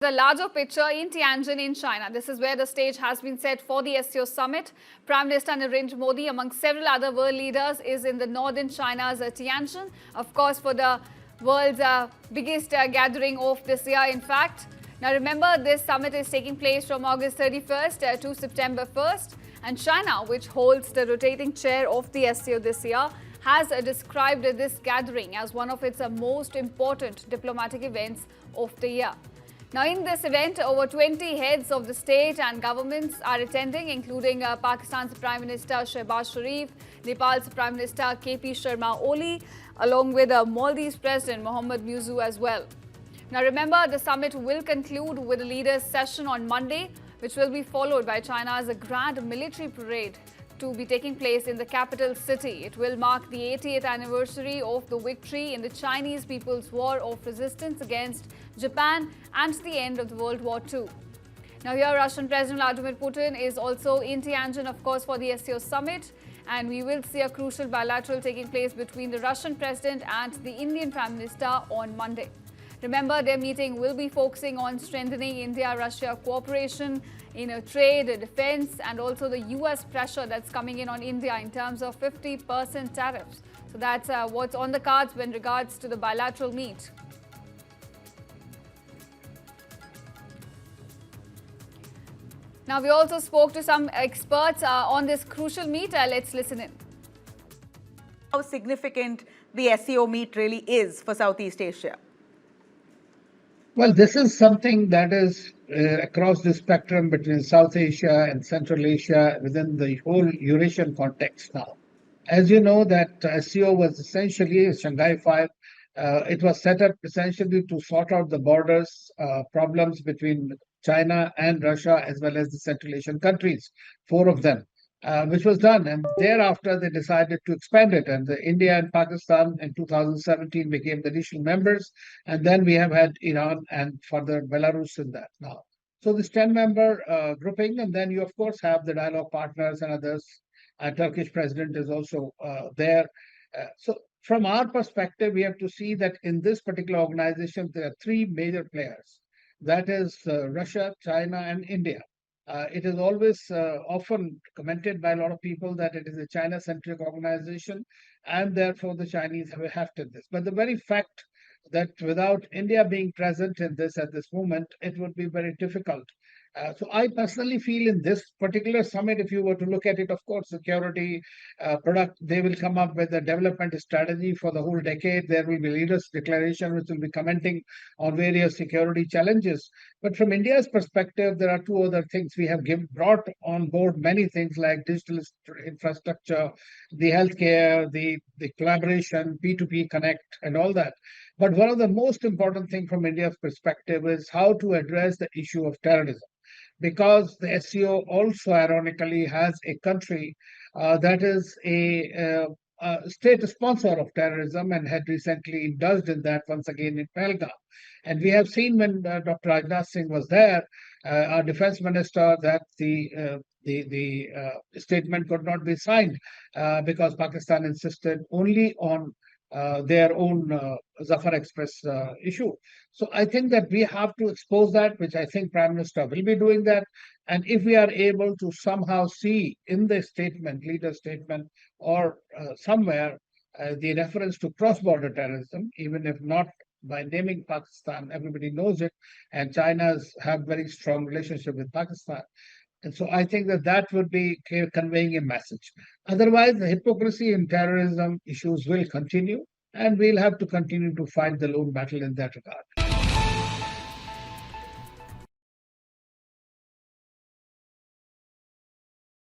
The larger picture in Tianjin in China. This is where the stage has been set for the SCO summit. Prime Minister Narendra Modi, among several other world leaders, is in the northern China's Tianjin, of course, for the world's biggest gathering of this year, in fact. Now remember, this summit is taking place from August 31st to September 1st. And China, which holds the rotating chair of the SCO this year, has described this gathering as one of its most important diplomatic events of the year. Now, in this event, over 20 heads of the state and governments are attending, including Pakistan's Prime Minister Shehbaz Sharif, Nepal's Prime Minister KP Sharma Oli, along with Maldives President Mohamed Muizzu as well. Now, remember, the summit will conclude with a leaders' session on Monday, which will be followed by China's grand military parade to be taking place in the capital city. It will mark the 80th anniversary of the victory in the Chinese People's War of Resistance against Japan and the end of the World War II. Now here, Russian President Vladimir Putin is also in Tianjin, of course, for the SCO summit, and we will see a crucial bilateral taking place between the Russian President and the Indian Prime Minister on Monday. Remember, their meeting will be focusing on strengthening India-Russia cooperation in trade, defense, and also the US pressure that's coming in on India in terms of 50% tariffs. So that's what's on the cards when regards to the bilateral meet. Now, we also spoke to some experts on this crucial meet. Let's listen in. How significant the SCO meet really is for Southeast Asia? Well, this is something that is across the spectrum between South Asia and Central Asia within the whole Eurasian context now. As you know, that SCO was essentially a Shanghai File. It was set up essentially to sort out the borders problems between China and Russia, as well as the Central Asian countries, 4 of them, which was done. And thereafter, they decided to expand it. And India and Pakistan in 2017 became the initial members. And then we have had Iran and further Belarus in that now. So this 10-member grouping, and then you, of course, have the dialogue partners and others. Turkish president is also there. So from our perspective, we have to see that in this particular organization, there are 3 major players. That is Russia, China, and India. It is always often commented by a lot of people that it is a China-centric organization, and therefore the Chinese have hefted this. But the very fact that without India being present in this at this moment, it would be very difficult. So I personally feel in this particular summit, if you were to look at it, of course, security product, they will come up with a development strategy for the whole decade. There will be leaders' declaration, which will be commenting on various security challenges. But from India's perspective, there are 2 other things. We have brought on board many things like digital infrastructure, the healthcare, the collaboration, P2P connect, and all that. But one of the most important things from India's perspective is how to address the issue of terrorism. Because the SCO also, ironically, has a country that is a state sponsor of terrorism and had recently indulged in that once again in Pahalgam. And we have seen when Dr. Rajnath Singh was there, our defense minister, that the statement could not be signed because Pakistan insisted only on their own Zafar Express issue. So I think that we have to expose that, which I think Prime Minister will be doing that. And if we are able to somehow see in the statement, leader statement, or somewhere the reference to cross-border terrorism, even if not by naming Pakistan, everybody knows it, and China's have very strong relationship with Pakistan. And so I think that that would be conveying a message. Otherwise, the hypocrisy in terrorism issues will continue, and we'll have to continue to fight the lone battle in that regard.